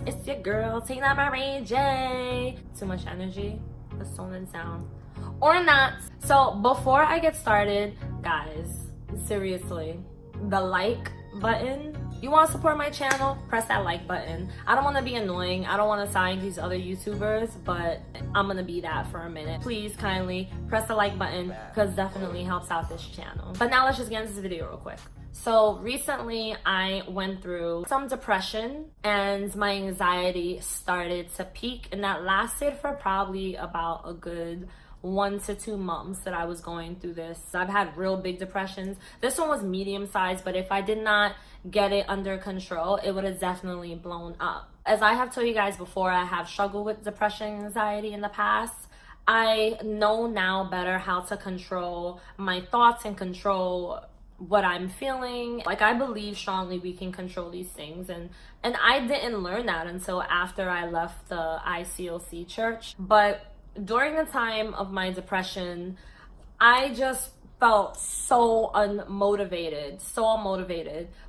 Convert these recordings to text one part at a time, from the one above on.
It's your girl, taking out my Ray J. Too much energy, the tone and sound. Or not. So before I get started, guys, seriously, the like button. You want to support my channel? Press that like button. I don't want to be annoying. I don't want to sign these other YouTubers, but I'm going to be that for a minute. Please kindly press the like button because definitely helps out this channel. But now let's just get into this video real quick. So recently I went through some depression and my anxiety started to peak, and that lasted for probably about a good 1 to 2 months that I was going through this. I've had real big depressions. This one was medium sized, but if I did not get it under control, it would have definitely blown up. As I have told you guys before, I have struggled with depression and anxiety in the past. I know now better how to control my thoughts and control what I'm feeling. Like, I believe strongly we can control these things, and I didn't learn that until after I left the ICOC church. But during the time of my depression, I just felt so unmotivated.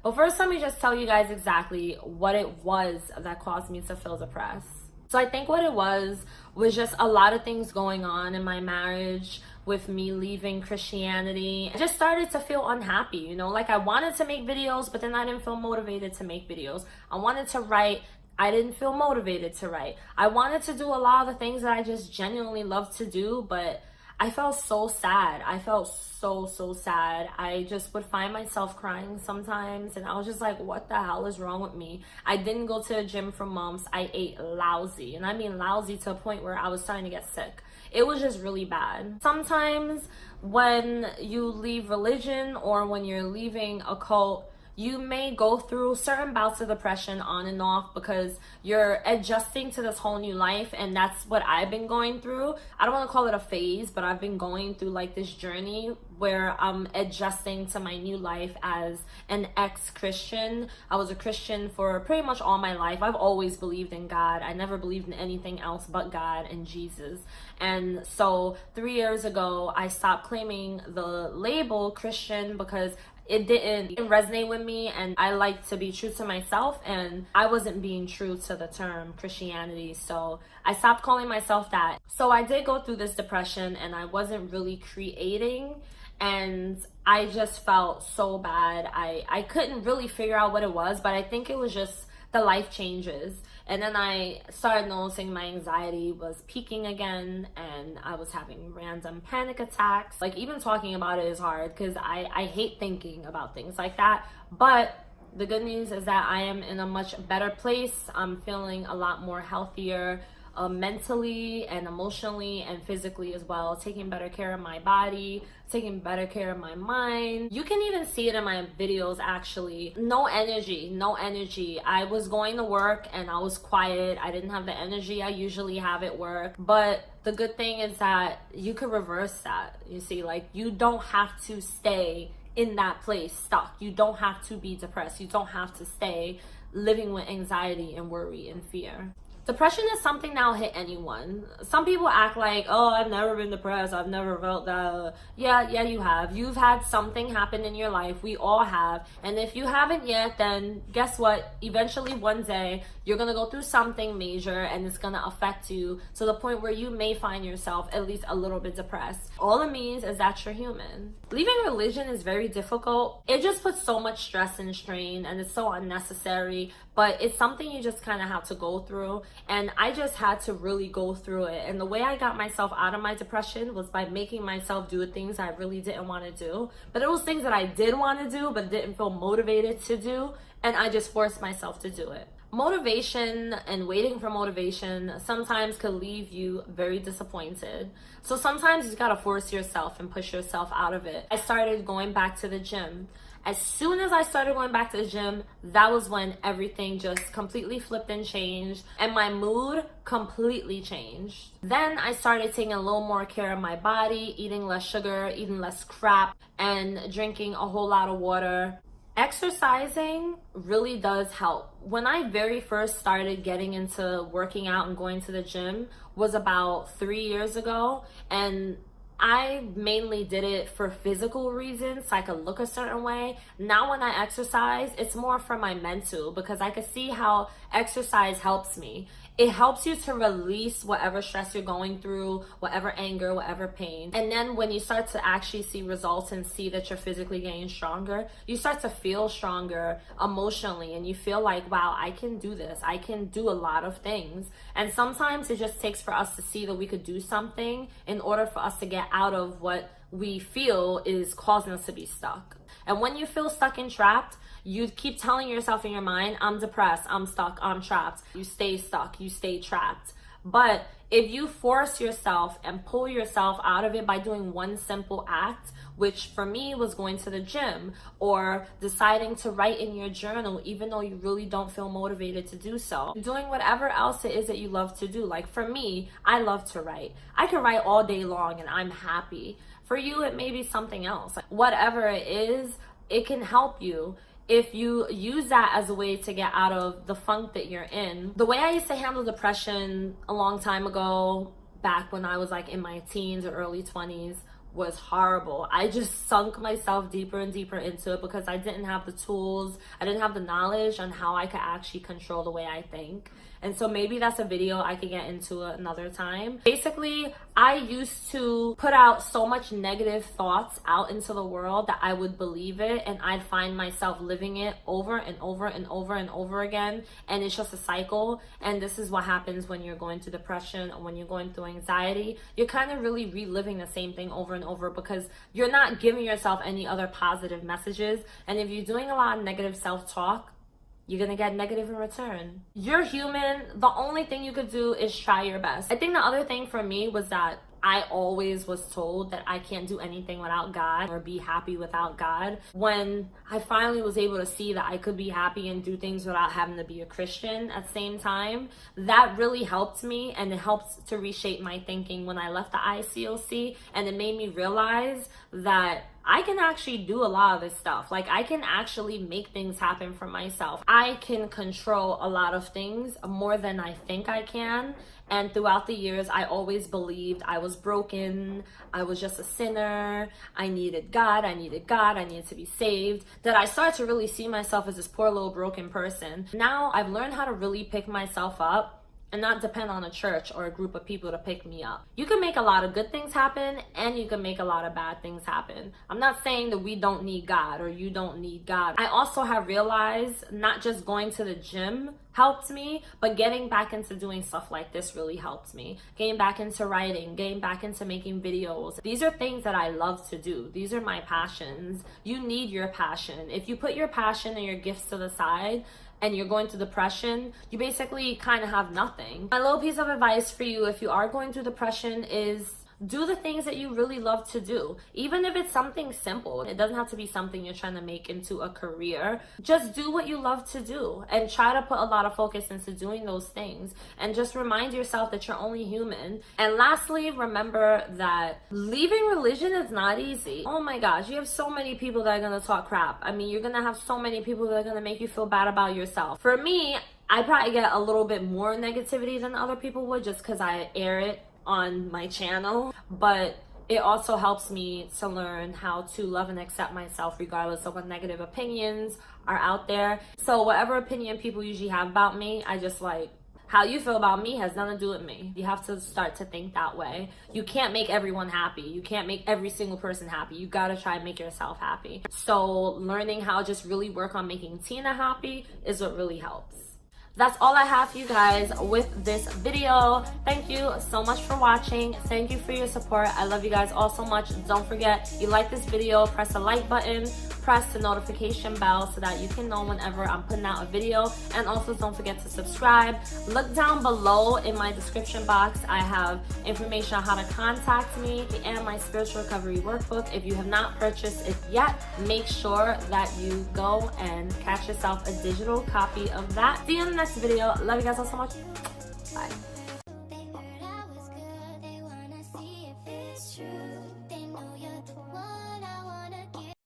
But first, let me just tell you guys exactly what it was that caused me to feel depressed. So I think what it was just a lot of things going on in my marriage with me leaving Christianity. I just started to feel unhappy, you know, like I wanted to make videos, but then I didn't feel motivated to make videos. I wanted to write, I didn't feel motivated to write. I wanted to do a lot of the things that I just genuinely love to do, but I felt so sad. I felt so sad. I just would find myself crying sometimes, and I was just like, what the hell is wrong with me? I didn't go to the gym for months. I ate lousy, and I mean lousy to a point where I was starting to get sick. It was just really bad. Sometimes when you leave religion or when you're leaving a cult, you may go through certain bouts of depression on and off because you're adjusting to this whole new life, and that's what I've been going through. I don't want to call it a phase, but I've been going through like this journey where I'm adjusting to my new life as an ex-Christian. I was a Christian for pretty much all my life. I've always believed in God. I never believed in anything else but God and Jesus. And so 3 years ago, I stopped claiming the label Christian because it didn't resonate with me, and I like to be true to myself, and I wasn't being true to the term Christianity, so I stopped calling myself that. So I did go through this depression, and I wasn't really creating, and I just felt so bad. I couldn't really figure out what it was, but I think it was just the life changes. And then I started noticing my anxiety was peaking again, and I was having random panic attacks. Like, even talking about it is hard because I hate thinking about things like that. But the good news is that I am in a much better place. I'm feeling a lot more healthier, mentally and emotionally and physically as well, taking better care of my body, taking better care of my mind. You can even see it in my videos actually. No energy. I was going to work and I was quiet. I didn't have the energy I usually have at work. But the good thing is that you could reverse that. You see, like, you don't have to stay in that place stuck. You don't have to be depressed. You don't have to stay living with anxiety and worry and fear. Depression is something that'll hit anyone. Some people act like, oh, I've never been depressed. I've never felt that. Yeah, you have. You've had something happen in your life. We all have. And if you haven't yet, then guess what? Eventually, one day, you're going to go through something major, and it's going to affect you to the point where you may find yourself at least a little bit depressed. All it means is that you're human. Leaving religion is very difficult. It just puts so much stress and strain, and it's so unnecessary. But it's something you just kind of have to go through. And I just had to really go through it. And the way I got myself out of my depression was by making myself do things I really didn't want to do. But it was things that I did want to do but didn't feel motivated to do. And I just forced myself to do it. Motivation and waiting for motivation sometimes could leave you very disappointed. So sometimes you gotta force yourself and push yourself out of it. I started going back to the gym. As soon as I started going back to the gym, that was when everything just completely flipped and changed, and my mood completely changed. Then I started taking a little more care of my body, eating less sugar, eating less crap, and drinking a whole lot of water. Exercising really does help. When I very first started getting into working out and going to the gym was about 3 years ago, and I mainly did it for physical reasons, so I could look a certain way. Now when I exercise, it's more for my mental, because I could see how exercise helps me. It helps you to release whatever stress you're going through, whatever anger, whatever pain. And then when you start to actually see results and see that you're physically getting stronger, you start to feel stronger emotionally, and you feel like, wow, I can do this. I can do a lot of things. And sometimes it just takes for us to see that we could do something in order for us to get out of what we feel is causing us to be stuck. And when you feel stuck and trapped, you keep telling yourself in your mind, I'm depressed, I'm stuck, I'm trapped. You stay stuck, you stay trapped. But if you force yourself and pull yourself out of it by doing one simple act, which for me was going to the gym, or deciding to write in your journal even though you really don't feel motivated to do so, doing whatever else it is that you love to do. Like for me, I love to write. I can write all day long and I'm happy. For you, it may be something else. Like, whatever it is, it can help you if you use that as a way to get out of the funk that you're in. The way I used to handle depression a long time ago, back when I was like in my teens or early 20s, was horrible. I just sunk myself deeper and deeper into it because I didn't have the tools, I didn't have the knowledge on how I could actually control the way I think. And so maybe that's a video I could get into another time. Basically, I used to put out so much negative thoughts out into the world that I would believe it, and I'd find myself living it over and over and over and over again. And it's just a cycle. And this is what happens when you're going through depression or when you're going through anxiety. You're kind of really reliving the same thing over and over because you're not giving yourself any other positive messages. And if you're doing a lot of negative self-talk, you're gonna get negative in return. You're human. The only thing you could do is try your best. I think the other thing for me was that I always was told that I can't do anything without God or be happy without God. When I finally was able to see that I could be happy and do things without having to be a Christian at the same time, that really helped me, and it helped to reshape my thinking when I left the ICOC, and it made me realize that I can actually do a lot of this stuff. Like, I can actually make things happen for myself. I can control a lot of things more than I think I can. And throughout the years, I always believed I was broken. I was just a sinner. I needed God. I needed God. I needed to be saved. That I started to really see myself as this poor little broken person. Now I've learned how to really pick myself up and not depend on a church or a group of people to pick me up. You can make a lot of good things happen, and you can make a lot of bad things happen. I'm not saying that we don't need God or you don't need God. I also have realized not just going to the gym helped me, but getting back into doing stuff like this really helped me. Getting back into writing, getting back into making videos. These are things that I love to do. These are my passions. You need your passion. If you put your passion and your gifts to the side, and you're going through depression, you basically kind of have nothing. My little piece of advice for you if you are going through depression is do the things that you really love to do. Even if it's something simple, it doesn't have to be something you're trying to make into a career. Just do what you love to do and try to put a lot of focus into doing those things, and just remind yourself that you're only human. And lastly, remember that leaving religion is not easy. Oh my gosh, you have so many people that are gonna talk crap. I mean, you're gonna have so many people that are gonna make you feel bad about yourself. For me, I probably get a little bit more negativity than other people would just because I air it on my channel, but it also helps me to learn how to love and accept myself regardless of what negative opinions are out there. So whatever opinion people usually have about me, I just like, how you feel about me has nothing to do with me. You have to start to think that way. You can't make everyone happy. You can't make every single person happy. You gotta try and make yourself happy. So learning how to just really work on making Tina happy is what really helps. That's all I have for you guys with this video. Thank you so much for watching. Thank you for your support. I love you guys all so much. Don't forget, you like this video, press the like button, press the notification bell so that you can know whenever I'm putting out a video. And also don't forget to subscribe. Look down below in my description box. I have information on how to contact me and my spiritual recovery workbook. If you have not purchased it yet, make sure that you go and catch yourself a digital copy of that. See you in the next video. Love you guys all so much. Bye.